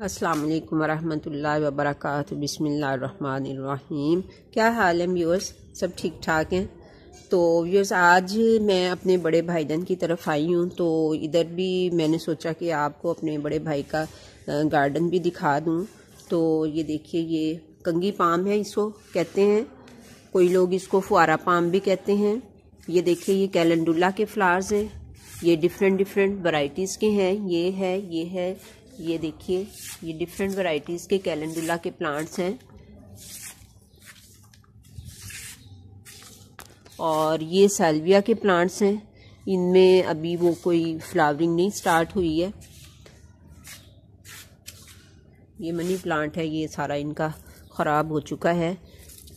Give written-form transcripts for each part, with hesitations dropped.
अस्सलाम वालेकुम वरहमतुल्लाहि वबरकातुहू। बिस्मिल्लाहिर्रहमानिर्रहीम। क्या हाल है व्यूअर्स, सब ठीक ठाक हैं? तो व्यूअर्स, आज मैं अपने बड़े भाईजान की तरफ आई हूँ, तो इधर भी मैंने सोचा कि आपको अपने बड़े भाई का गार्डन भी दिखा दूँ। तो ये देखिए, ये कंगी पाम है, इसको कहते हैं, कोई लोग इसको फुआरा पाम भी कहते हैं। ये देखिए, ये कैलेंडुला के फ्लावर्स हैं, ये डिफरेंट वैरायटीज़ के हैं। ये है, ये देखिए, ये डिफरेंट वैरायटीज़ के कैलेंडुला के प्लांट्स हैं। और ये साल्विया के प्लांट्स हैं, इनमें अभी वो कोई फ्लावरिंग नहीं स्टार्ट हुई है। ये मनी प्लांट है, ये सारा इनका ख़राब हो चुका है,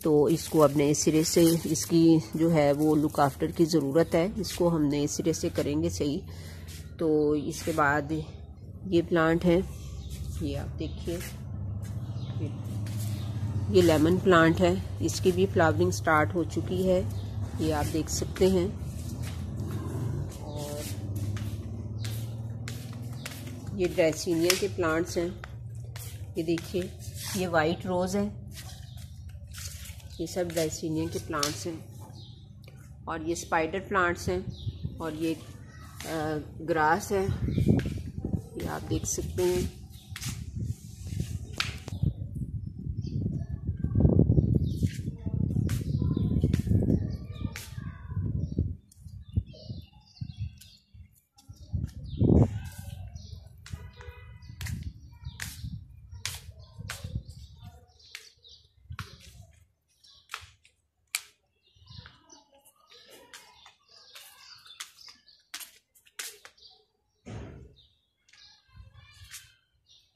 तो इसको अब नए सिरे से, इसकी जो है वो लुक आफ्टर की ज़रूरत है, इसको हम नए सिरे से करेंगे सही। तो इसके बाद ये प्लांट है, ये आप देखिए, ये लेमन प्लांट है, इसकी भी फ्लावरिंग स्टार्ट हो चुकी है, ये आप देख सकते हैं। और ये ड्रेसिनिया के प्लांट्स हैं, ये देखिए, ये वाइट रोज़ है, ये सब ड्रेसिनिया के प्लांट्स हैं। और ये स्पाइडर प्लांट्स हैं, और ये ग्रास है, ये आप देख सकते हैं।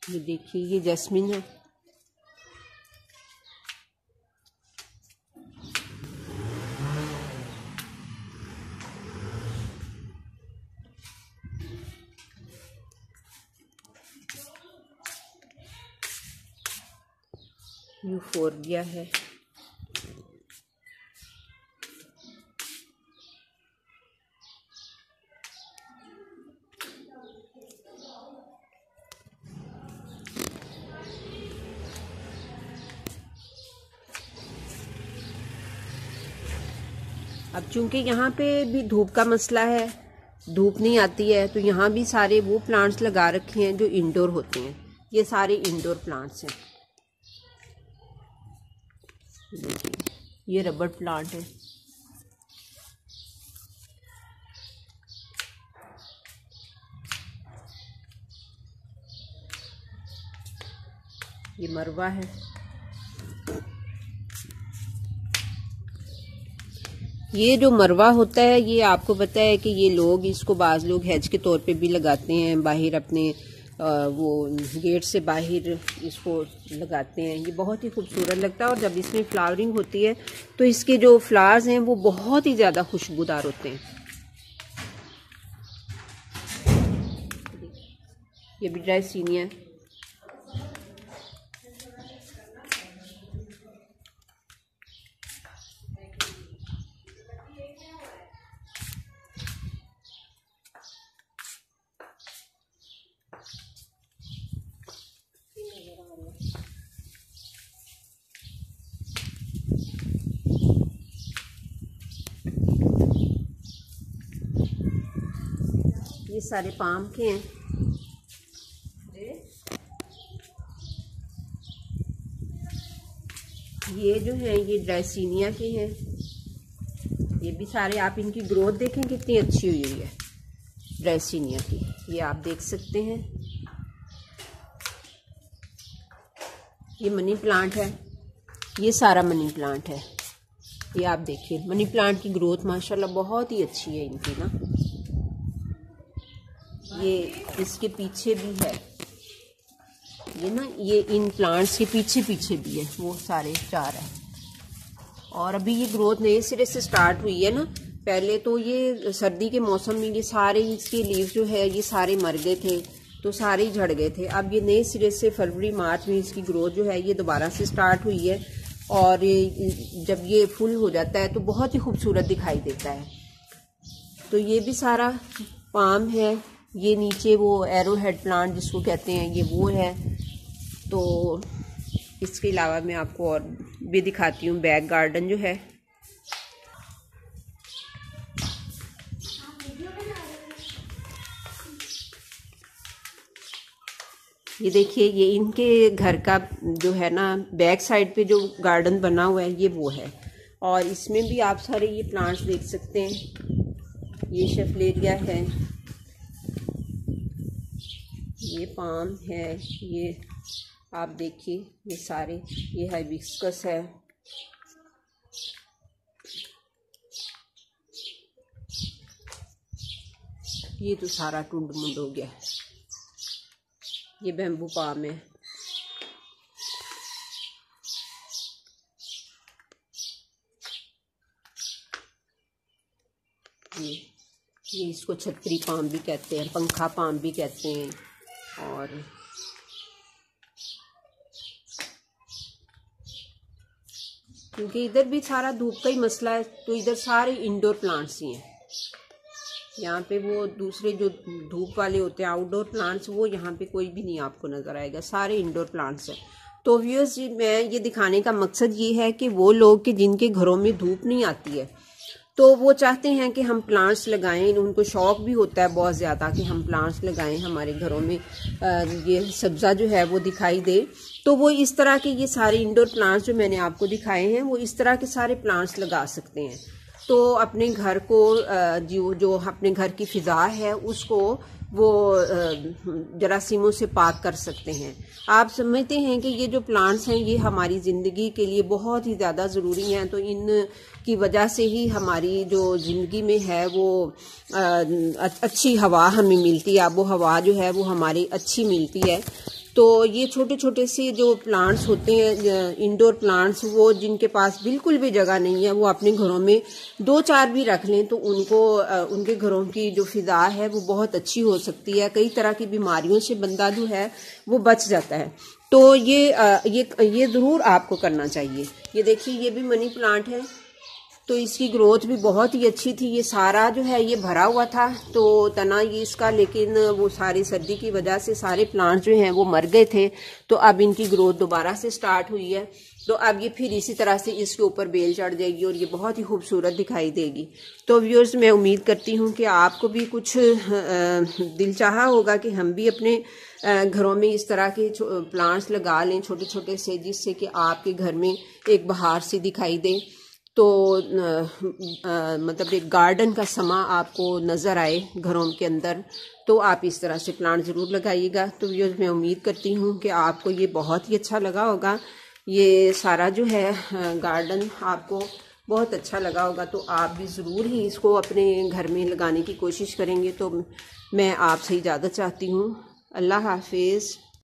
ये देखिए, ये जैस्मिन है, यूफोर्बिया है। अब चूंकि यहाँ पे भी धूप का मसला है, धूप नहीं आती है, तो यहाँ भी सारे वो प्लांट्स लगा रखे हैं जो इंडोर होते हैं। ये सारे इंडोर प्लांट्स हैं। ये रबर प्लांट है, ये मरवा है, ये जो मरवा होता है, ये आपको पता है कि ये लोग इसको, बाज़ लोग हेज के तौर पे भी लगाते हैं, बाहर अपने वो गेट से बाहर इसको लगाते हैं। ये बहुत ही खूबसूरत लगता है, और जब इसमें फ्लावरिंग होती है तो इसके जो फ्लावर्स हैं वो बहुत ही ज़्यादा खुशबूदार होते हैं। ये भी ड्रेसिनिया है, ये सारे पाम के हैं। ये जो है ये ड्रेसिनिया के हैं, ये भी सारे, आप इनकी ग्रोथ देखें कितनी अच्छी हुई है ड्रेसिनिया की, ये आप देख सकते हैं। ये मनी प्लांट है, ये सारा मनी प्लांट है, ये आप देखिए, मनी प्लांट की ग्रोथ माशाल्लाह बहुत ही अच्छी है इनकी ना। ये इसके पीछे भी है, ये ना, ये इन प्लांट्स के पीछे भी है, वो सारे चार है। और अभी ये ग्रोथ नए सिरे से स्टार्ट हुई है ना। पहले तो ये सर्दी के मौसम में ये सारे इसके लीव्स जो है ये सारे मर गए थे, तो सारे ही झड़ गए थे। अब ये नए सिरे से फरवरी मार्च में इसकी ग्रोथ जो है ये दोबारा से स्टार्ट हुई है, और जब ये फुल हो जाता है तो बहुत ही खूबसूरत दिखाई देता है। तो ये भी सारा पाम है, ये नीचे वो एरो हेड प्लांट जिसको कहते हैं, ये वो है, तो इसके अलावा मैं आपको और भी दिखाती हूँ। बैक गार्डन जो है, ये देखिए, ये इनके घर का जो है ना बैक साइड पे जो गार्डन बना हुआ है ये वो है। और इसमें भी आप सारे ये प्लांट्स देख सकते हैं। ये शेफलेरिया है, ये पाम है, ये आप देखिए, ये सारे, ये हाइबिस्कस है। ये तो सारा टूट मुंड हो गया। ये बैम्बू पाम है। ये इसको छतरी पाम भी कहते हैं, पंखा पाम भी कहते हैं। और क्योंकि इधर भी सारा धूप का ही मसला है, तो इधर सारे इंडोर प्लांट्स ही हैं। यहाँ पे वो दूसरे जो धूप वाले होते हैं आउटडोर प्लांट्स, वो यहाँ पे कोई भी नहीं आपको नज़र आएगा, सारे इंडोर प्लांट्स हैं। तो व्यूअर्स जी, मैं ये दिखाने का मकसद ये है कि वो लोग कि जिनके घरों में धूप नहीं आती है, तो वो चाहते हैं कि हम प्लांट्स लगाएं, उनको शौक़ भी होता है बहुत ज़्यादा कि हम प्लांट्स लगाएं, हमारे घरों में ये सब्ज़ा जो है वो दिखाई दे। तो वो इस तरह के ये सारे इंडोर प्लांट्स जो मैंने आपको दिखाए हैं, वो इस तरह के सारे प्लांट्स लगा सकते हैं। तो अपने घर को जो अपने घर की फ़िज़ा है उसको वो जरासीमों से पाक कर सकते हैं। आप समझते हैं कि ये जो प्लांट्स हैं ये हमारी ज़िंदगी के लिए बहुत ही ज़्यादा ज़रूरी हैं। तो इन की वजह से ही हमारी जो ज़िंदगी में है वो अच्छी हवा हमें मिलती है, आबो हवा जो है वो हमारी अच्छी मिलती है। तो ये छोटे छोटे से जो प्लांट्स होते हैं इंडोर प्लांट्स, वो जिनके पास बिल्कुल भी जगह नहीं है, वो अपने घरों में 2-4 भी रख लें तो उनको उनके घरों की जो फ़िज़ा है वो बहुत अच्छी हो सकती है। कई तरह की बीमारियों से बंदा जो है वो बच जाता है। तो ये ज़रूर आपको करना चाहिए। ये देखिए, ये भी मनी प्लांट है, तो इसकी ग्रोथ भी बहुत ही अच्छी थी। ये सारा जो है ये भरा हुआ था, तो तना ये इसका, लेकिन वो सारी सर्दी की वजह से सारे प्लांट्स जो हैं वो मर गए थे। तो अब इनकी ग्रोथ दोबारा से स्टार्ट हुई है। तो अब ये फिर इसी तरह से इसके ऊपर बेल चढ़ जाएगी और ये बहुत ही खूबसूरत दिखाई देगी। तो व्यूअर्स, मैं उम्मीद करती हूँ कि आपको भी कुछ दिल चाहा होगा कि हम भी अपने घरों में इस तरह के प्लांट्स लगा लें छोटे छोटे से, जिससे कि आपके घर में एक बहार सी दिखाई दे। तो मतलब एक गार्डन का समा आपको नज़र आए घरों के अंदर। तो आप इस तरह से प्लांट ज़रूर लगाइएगा। तो व्यूअर्स, मैं उम्मीद करती हूँ कि आपको ये बहुत ही अच्छा लगा होगा। ये सारा जो है गार्डन आपको बहुत अच्छा लगा होगा। तो आप भी ज़रूर ही इसको अपने घर में लगाने की कोशिश करेंगे। तो मैं आपसे इजाज़त चाहती हूँ। अल्लाह हाफिज़।